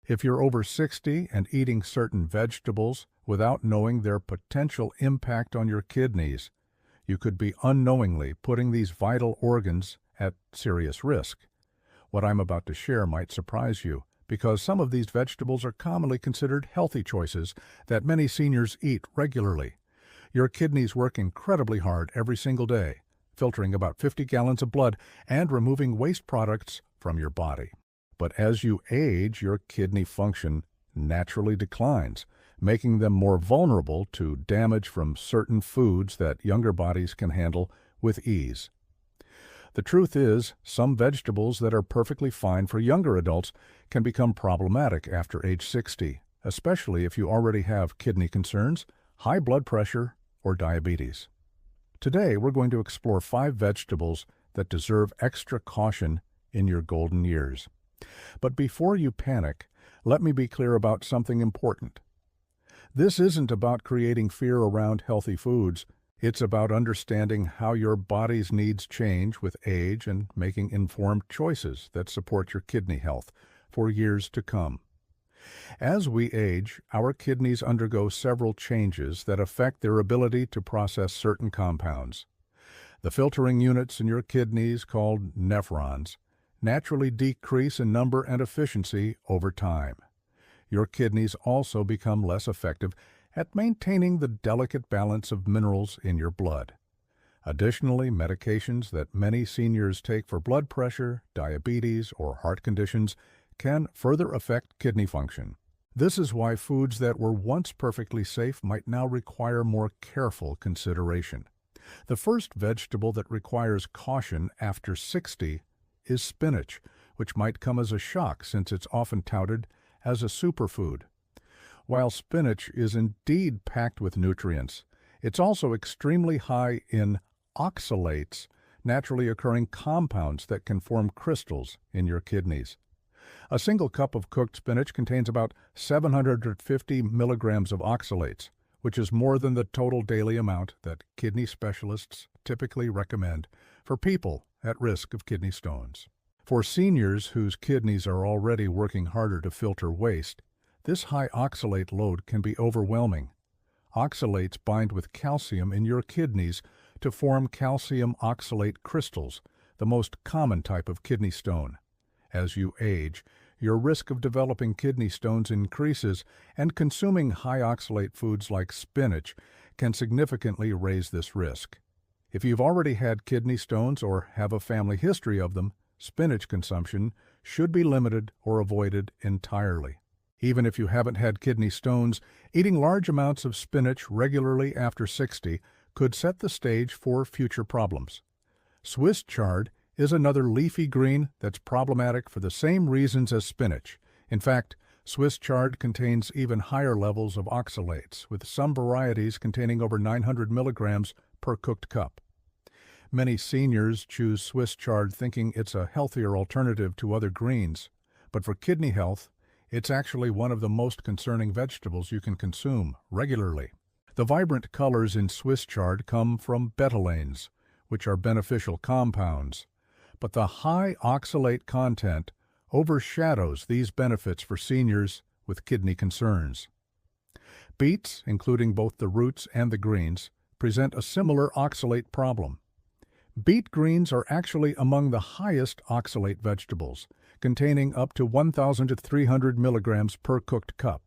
If you're over 60 and eating certain vegetables without knowing their potential impact on your kidneys, you could be unknowingly putting these vital organs at serious risk. What I'm about to share might surprise you, because some of these vegetables are commonly considered healthy choices that many seniors eat regularly. Your kidneys work incredibly hard every single day, filtering about 50 gallons of blood and removing waste products from your body. But as you age, your kidney function naturally declines, making them more vulnerable to damage from certain foods that younger bodies can handle with ease. The truth is, some vegetables that are perfectly fine for younger adults can become problematic after age 60, especially if you already have kidney concerns, high blood pressure, or diabetes. Today, we're going to explore 5 vegetables that deserve extra caution in your golden years. But before you panic, let me be clear about something important. This isn't about creating fear around healthy foods. It's about understanding how your body's needs change with age and making informed choices that support your kidney health for years to come. As we age, our kidneys undergo several changes that affect their ability to process certain compounds. The filtering units in your kidneys, called nephrons, naturally decrease in number and efficiency over time. Your kidneys also become less effective at maintaining the delicate balance of minerals in your blood. Additionally, medications that many seniors take for blood pressure, diabetes, or heart conditions can further affect kidney function. This is why foods that were once perfectly safe might now require more careful consideration. The first vegetable that requires caution after 60 is spinach, which might come as a shock since it's often touted as a superfood. While spinach is indeed packed with nutrients, it's also extremely high in oxalates, naturally occurring compounds that can form crystals in your kidneys. A single cup of cooked spinach contains about 750 milligrams of oxalates, which is more than the total daily amount that kidney specialists typically recommend for people at risk of kidney stones. For seniors whose kidneys are already working harder to filter waste, this high oxalate load can be overwhelming. Oxalates bind with calcium in your kidneys to form calcium oxalate crystals, the most common type of kidney stone. As you age, your risk of developing kidney stones increases, and consuming high oxalate foods like spinach can significantly raise this risk. If you've already had kidney stones or have a family history of them, spinach consumption should be limited or avoided entirely. Even if you haven't had kidney stones, eating large amounts of spinach regularly after 60 could set the stage for future problems. Swiss chard is another leafy green that's problematic for the same reasons as spinach. In fact, Swiss chard contains even higher levels of oxalates, with some varieties containing over 900 milligrams per cooked cup. Many seniors choose Swiss chard thinking it's a healthier alternative to other greens, but for kidney health, it's actually one of the most concerning vegetables you can consume regularly. The vibrant colors in Swiss chard come from betalains, which are beneficial compounds, but the high oxalate content overshadows these benefits for seniors with kidney concerns. Beets, including both the roots and the greens, present a similar oxalate problem. Beet greens are actually among the highest oxalate vegetables, containing up to 1,300 milligrams per cooked cup.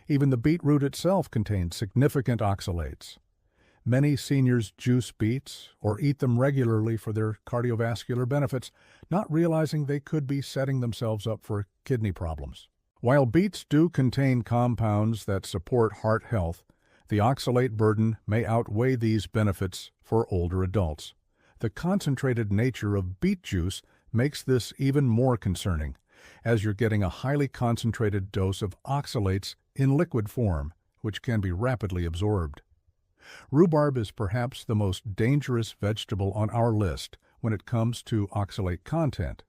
Even the beetroot itself contains significant oxalates. Many seniors juice beets or eat them regularly for their cardiovascular benefits, not realizing they could be setting themselves up for kidney problems. While beets do contain compounds that support heart health, the oxalate burden may outweigh these benefits for older adults. The concentrated nature of beet juice makes this even more concerning, as you're getting a highly concentrated dose of oxalates in liquid form, which can be rapidly absorbed. Rhubarb is perhaps the most dangerous vegetable on our list when it comes to oxalate content.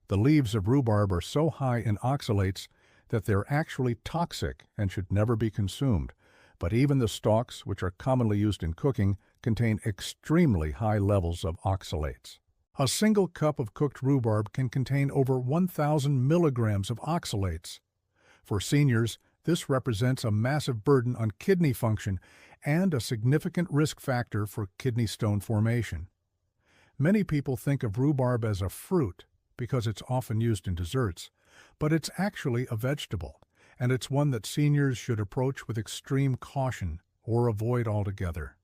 The leaves of rhubarb are so high in oxalates that they're actually toxic and should never be consumed, but even the stalks, which are commonly used in cooking, contain extremely high levels of oxalates. A single cup of cooked rhubarb can contain over 1,000 milligrams of oxalates. For seniors, this represents a massive burden on kidney function and a significant risk factor for kidney stone formation. Many people think of rhubarb as a fruit because it's often used in desserts, but it's actually a vegetable, and it's one that seniors should approach with extreme caution or avoid altogether.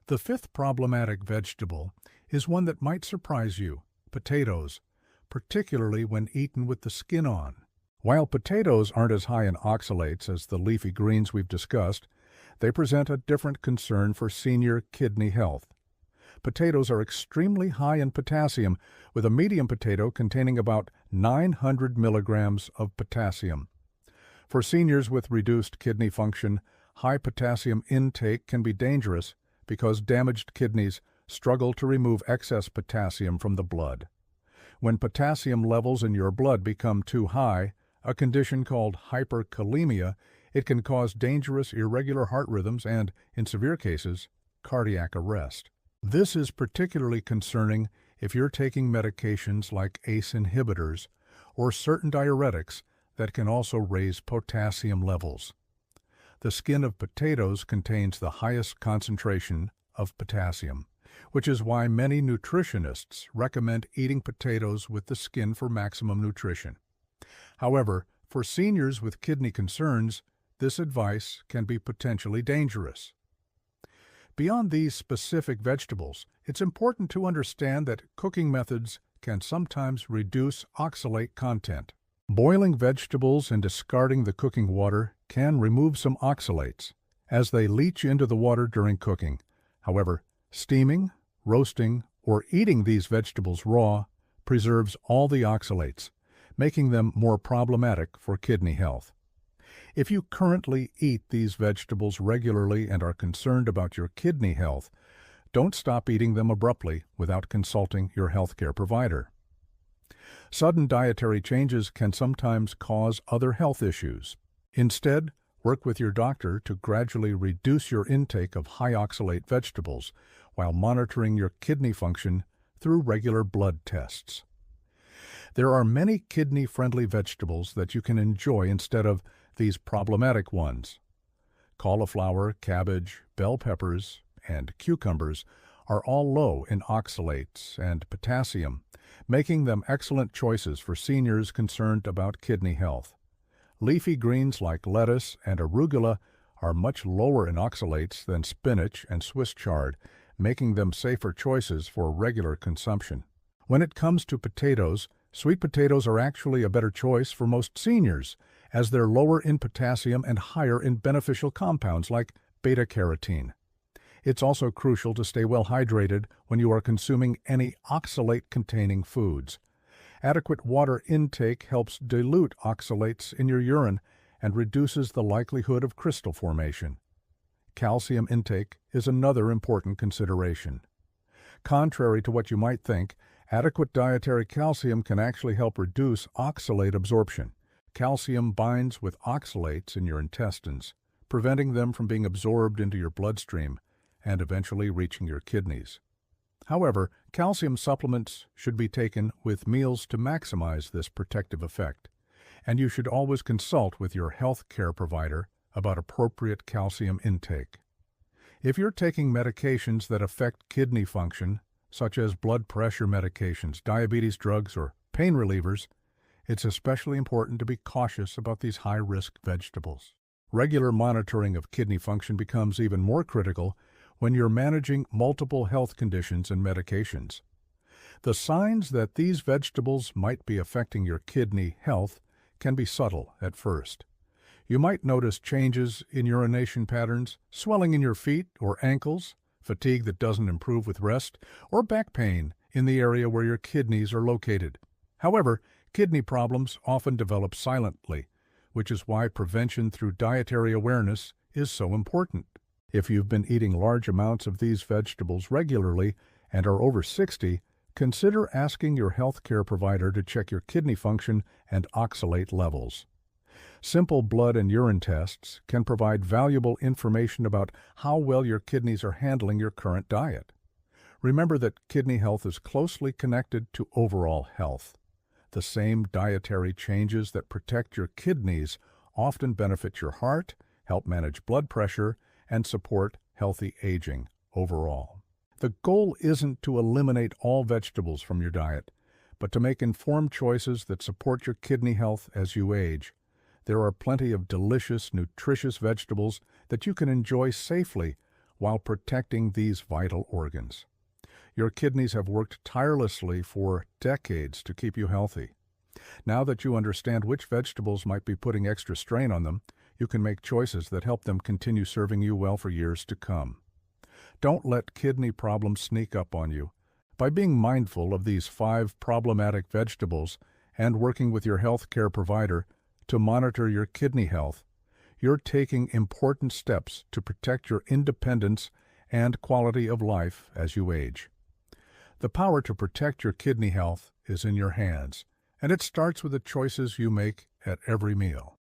The fifth problematic vegetable is one that might surprise you: potatoes, particularly when eaten with the skin on. While potatoes aren't as high in oxalates as the leafy greens we've discussed, they present a different concern for senior kidney health. Potatoes are extremely high in potassium, with a medium potato containing about 900 milligrams of potassium. For seniors with reduced kidney function, high potassium intake can be dangerous because damaged kidneys struggle to remove excess potassium from the blood. When potassium levels in your blood become too high, a condition called hyperkalemia, it can cause dangerous irregular heart rhythms and, in severe cases, cardiac arrest. This is particularly concerning if you're taking medications like ACE inhibitors or certain diuretics that can also raise potassium levels. The skin of potatoes contains the highest concentration of potassium, which is why many nutritionists recommend eating potatoes with the skin for maximum nutrition. However, for seniors with kidney concerns, this advice can be potentially dangerous. Beyond these specific vegetables, it's important to understand that cooking methods can sometimes reduce oxalate content. Boiling vegetables and discarding the cooking water can remove some oxalates, as they leach into the water during cooking. However, steaming, roasting, or eating these vegetables raw preserves all the oxalates, making them more problematic for kidney health. If you currently eat these vegetables regularly and are concerned about your kidney health, don't stop eating them abruptly without consulting your healthcare provider. Sudden dietary changes can sometimes cause other health issues. Instead, work with your doctor to gradually reduce your intake of high oxalate vegetables while monitoring your kidney function through regular blood tests. There are many kidney-friendly vegetables that you can enjoy instead of these problematic ones. Cauliflower, cabbage, bell peppers, and cucumbers are all low in oxalates and potassium, making them excellent choices for seniors concerned about kidney health. Leafy greens like lettuce and arugula are much lower in oxalates than spinach and Swiss chard, making them safer choices for regular consumption. When it comes to potatoes, sweet potatoes are actually a better choice for most seniors, as they're lower in potassium and higher in beneficial compounds like beta-carotene. It's also crucial to stay well hydrated when you are consuming any oxalate-containing foods. Adequate water intake helps dilute oxalates in your urine and reduces the likelihood of crystal formation. Calcium intake is another important consideration. Contrary to what you might think, adequate dietary calcium can actually help reduce oxalate absorption. Calcium binds with oxalates in your intestines, preventing them from being absorbed into your bloodstream and eventually reaching your kidneys. However, calcium supplements should be taken with meals to maximize this protective effect, and you should always consult with your health care provider about appropriate calcium intake. If you're taking medications that affect kidney function, such as blood pressure medications, diabetes drugs, or pain relievers, it's especially important to be cautious about these high-risk vegetables. Regular monitoring of kidney function becomes even more critical when you're managing multiple health conditions and medications. The signs that these vegetables might be affecting your kidney health can be subtle at first. You might notice changes in urination patterns, swelling in your feet or ankles, fatigue that doesn't improve with rest, or back pain in the area where your kidneys are located. However, kidney problems often develop silently, which is why prevention through dietary awareness is so important. If you've been eating large amounts of these vegetables regularly and are over 60, consider asking your health care provider to check your kidney function and oxalate levels. Simple blood and urine tests can provide valuable information about how well your kidneys are handling your current diet. Remember that kidney health is closely connected to overall health. The same dietary changes that protect your kidneys often benefit your heart, help manage blood pressure, and support healthy aging overall. The goal isn't to eliminate all vegetables from your diet, but to make informed choices that support your kidney health as you age. There are plenty of delicious, nutritious vegetables that you can enjoy safely while protecting these vital organs. Your kidneys have worked tirelessly for decades to keep you healthy. Now that you understand which vegetables might be putting extra strain on them, you can make choices that help them continue serving you well for years to come. Don't let kidney problems sneak up on you. By being mindful of these 5 problematic vegetables and working with your health care provider to monitor your kidney health, you're taking important steps to protect your independence and quality of life as you age. The power to protect your kidney health is in your hands, and it starts with the choices you make at every meal.